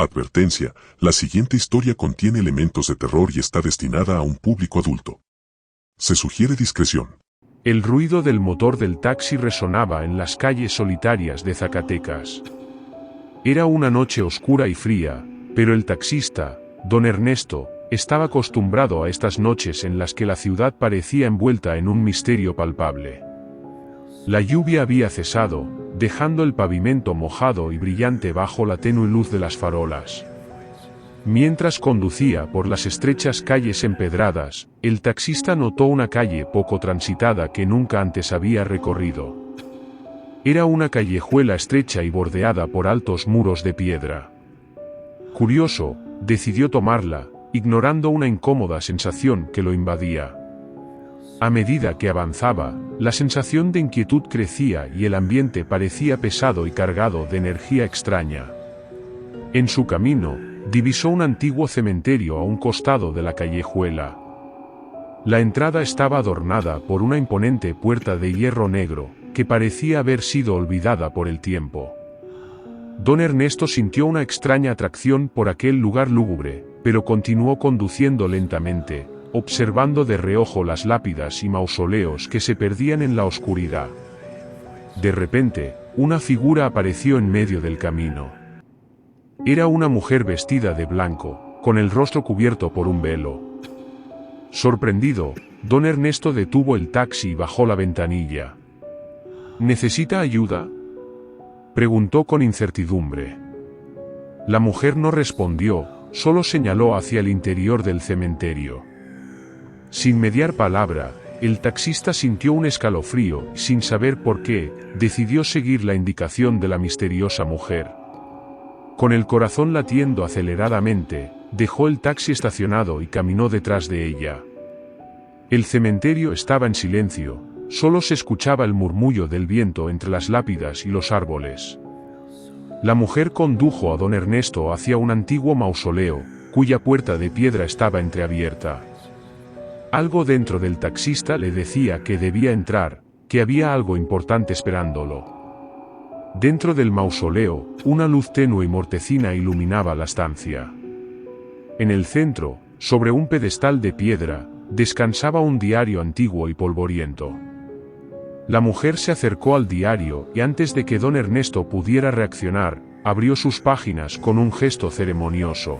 Advertencia, la siguiente historia contiene elementos de terror y está destinada a un público adulto. Se sugiere discreción. El ruido del motor del taxi resonaba en las calles solitarias de Zacatecas. Era una noche oscura y fría, pero el taxista, don Ernesto, estaba acostumbrado a estas noches en las que la ciudad parecía envuelta en un misterio palpable. La lluvia había cesado, dejando el pavimento mojado y brillante bajo la tenue luz de las farolas. Mientras conducía por las estrechas calles empedradas, el taxista notó una calle poco transitada que nunca antes había recorrido. Era una callejuela estrecha y bordeada por altos muros de piedra. Curioso, decidió tomarla, ignorando una incómoda sensación que lo invadía. A medida que avanzaba, la sensación de inquietud crecía y el ambiente parecía pesado y cargado de energía extraña. En su camino, divisó un antiguo cementerio a un costado de la callejuela. La entrada estaba adornada por una imponente puerta de hierro negro, que parecía haber sido olvidada por el tiempo. Don Ernesto sintió una extraña atracción por aquel lugar lúgubre, pero continuó conduciendo lentamente, observando de reojo las lápidas y mausoleos que se perdían en la oscuridad. De repente, una figura apareció en medio del camino. Era una mujer vestida de blanco, con el rostro cubierto por un velo. Sorprendido, don Ernesto detuvo el taxi y bajó la ventanilla. ¿Necesita ayuda?, preguntó con incertidumbre. La mujer no respondió, solo señaló hacia el interior del cementerio. Sin mediar palabra, el taxista sintió un escalofrío y, sin saber por qué, decidió seguir la indicación de la misteriosa mujer. Con el corazón latiendo aceleradamente, dejó el taxi estacionado y caminó detrás de ella. El cementerio estaba en silencio, solo se escuchaba el murmullo del viento entre las lápidas y los árboles. La mujer condujo a don Ernesto hacia un antiguo mausoleo, cuya puerta de piedra estaba entreabierta. Algo dentro del taxista le decía que debía entrar, que había algo importante esperándolo. Dentro del mausoleo, una luz tenue y mortecina iluminaba la estancia. En el centro, sobre un pedestal de piedra, descansaba un diario antiguo y polvoriento. La mujer se acercó al diario y antes de que don Ernesto pudiera reaccionar, abrió sus páginas con un gesto ceremonioso.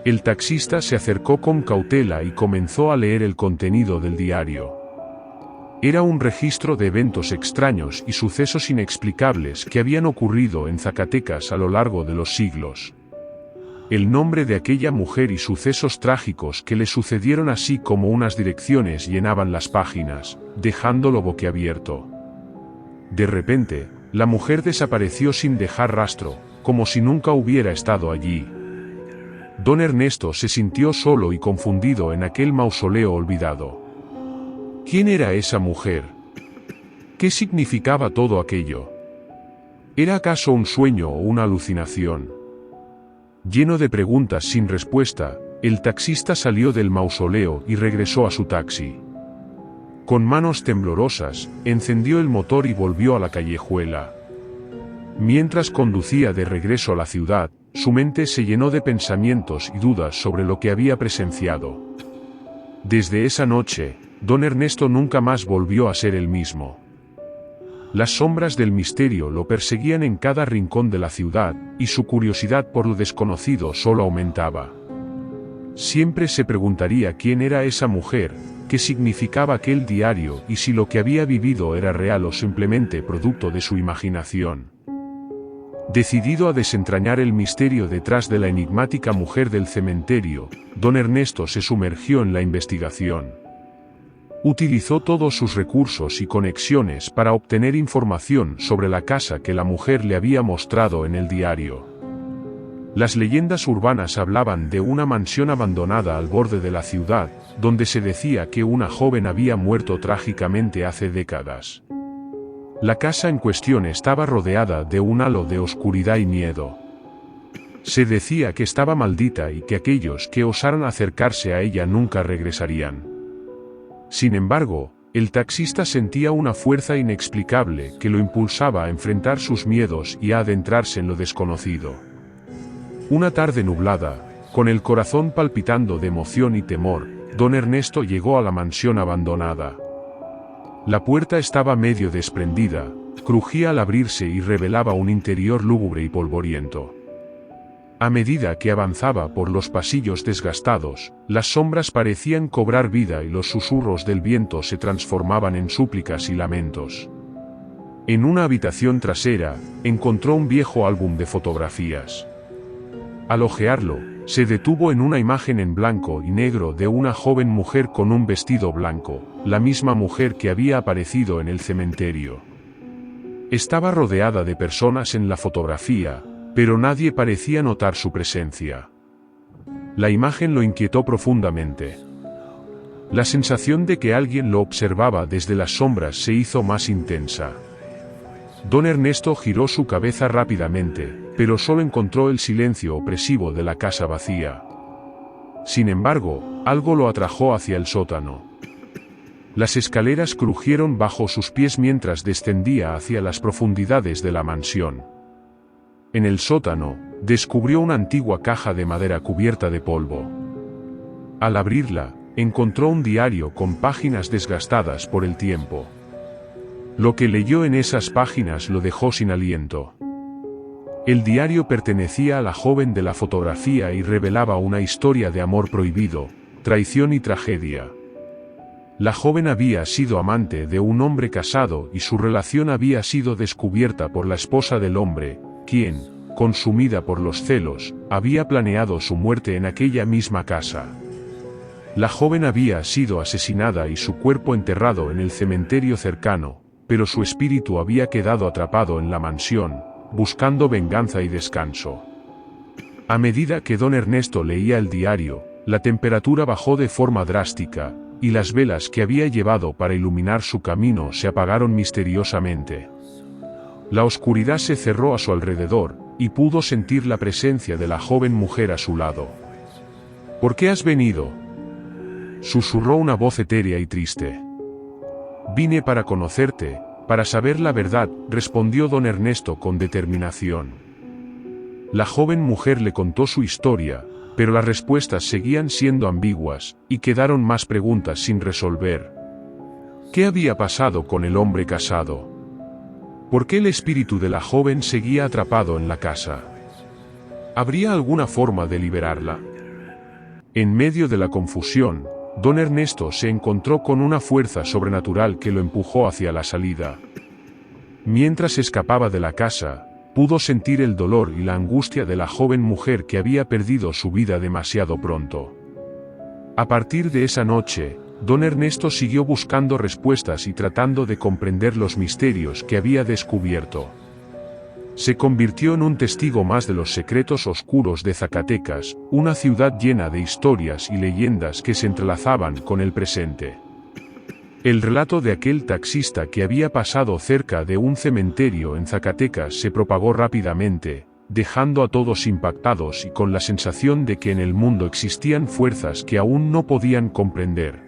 El taxista se acercó con cautela y comenzó a leer el contenido del diario. Era un registro de eventos extraños y sucesos inexplicables que habían ocurrido en Zacatecas a lo largo de los siglos. El nombre de aquella mujer y sucesos trágicos que le sucedieron, así como unas direcciones, llenaban las páginas, dejándolo boquiabierto. De repente, la mujer desapareció sin dejar rastro, como si nunca hubiera estado allí. Don Ernesto se sintió solo y confundido en aquel mausoleo olvidado. ¿Quién era esa mujer? ¿Qué significaba todo aquello? ¿Era acaso un sueño o una alucinación? Lleno de preguntas sin respuesta, el taxista salió del mausoleo y regresó a su taxi. Con manos temblorosas, encendió el motor y volvió a la callejuela. Mientras conducía de regreso a la ciudad, su mente se llenó de pensamientos y dudas sobre lo que había presenciado. Desde esa noche, don Ernesto nunca más volvió a ser el mismo. Las sombras del misterio lo perseguían en cada rincón de la ciudad, y su curiosidad por lo desconocido solo aumentaba. Siempre se preguntaría quién era esa mujer, qué significaba aquel diario y si lo que había vivido era real o simplemente producto de su imaginación. Decidido a desentrañar el misterio detrás de la enigmática mujer del cementerio, don Ernesto se sumergió en la investigación. Utilizó todos sus recursos y conexiones para obtener información sobre la casa que la mujer le había mostrado en el diario. Las leyendas urbanas hablaban de una mansión abandonada al borde de la ciudad, donde se decía que una joven había muerto trágicamente hace décadas. La casa en cuestión estaba rodeada de un halo de oscuridad y miedo. Se decía que estaba maldita y que aquellos que osaran acercarse a ella nunca regresarían. Sin embargo, el taxista sentía una fuerza inexplicable que lo impulsaba a enfrentar sus miedos y a adentrarse en lo desconocido. Una tarde nublada, con el corazón palpitando de emoción y temor, don Ernesto llegó a la mansión abandonada. La puerta estaba medio desprendida, crujía al abrirse y revelaba un interior lúgubre y polvoriento. A medida que avanzaba por los pasillos desgastados, las sombras parecían cobrar vida y los susurros del viento se transformaban en súplicas y lamentos. En una habitación trasera, encontró un viejo álbum de fotografías. Al hojearlo, se detuvo en una imagen en blanco y negro de una joven mujer con un vestido blanco, la misma mujer que había aparecido en el cementerio. Estaba rodeada de personas en la fotografía, pero nadie parecía notar su presencia. La imagen lo inquietó profundamente. La sensación de que alguien lo observaba desde las sombras se hizo más intensa. Don Ernesto giró su cabeza rápidamente, pero solo encontró el silencio opresivo de la casa vacía. Sin embargo, algo lo atrajo hacia el sótano. Las escaleras crujieron bajo sus pies mientras descendía hacia las profundidades de la mansión. En el sótano, descubrió una antigua caja de madera cubierta de polvo. Al abrirla, encontró un diario con páginas desgastadas por el tiempo. Lo que leyó en esas páginas lo dejó sin aliento. El diario pertenecía a la joven de la fotografía y revelaba una historia de amor prohibido, traición y tragedia. La joven había sido amante de un hombre casado y su relación había sido descubierta por la esposa del hombre, quien, consumida por los celos, había planeado su muerte en aquella misma casa. La joven había sido asesinada y su cuerpo enterrado en el cementerio cercano, pero su espíritu había quedado atrapado en la mansión, buscando venganza y descanso. A medida que don Ernesto leía el diario, la temperatura bajó de forma drástica, y las velas que había llevado para iluminar su camino se apagaron misteriosamente. La oscuridad se cerró a su alrededor, y pudo sentir la presencia de la joven mujer a su lado. ¿Por qué has venido?, susurró una voz etérea y triste. Vine para conocerte, para saber la verdad, respondió don Ernesto con determinación. La joven mujer le contó su historia, pero las respuestas seguían siendo ambiguas, y quedaron más preguntas sin resolver. ¿Qué había pasado con el hombre casado? ¿Por qué el espíritu de la joven seguía atrapado en la casa? ¿Habría alguna forma de liberarla? En medio de la confusión, don Ernesto se encontró con una fuerza sobrenatural que lo empujó hacia la salida. Mientras escapaba de la casa, pudo sentir el dolor y la angustia de la joven mujer que había perdido su vida demasiado pronto. A partir de esa noche, don Ernesto siguió buscando respuestas y tratando de comprender los misterios que había descubierto. Se convirtió en un testigo más de los secretos oscuros de Zacatecas, una ciudad llena de historias y leyendas que se entrelazaban con el presente. El relato de aquel taxista que había pasado cerca de un cementerio en Zacatecas se propagó rápidamente, dejando a todos impactados y con la sensación de que en el mundo existían fuerzas que aún no podían comprender.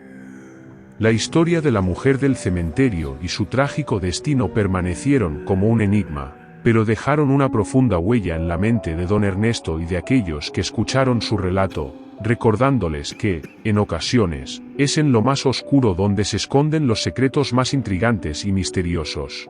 La historia de la mujer del cementerio y su trágico destino permanecieron como un enigma, pero dejaron una profunda huella en la mente de don Ernesto y de aquellos que escucharon su relato, recordándoles que, en ocasiones, es en lo más oscuro donde se esconden los secretos más intrigantes y misteriosos.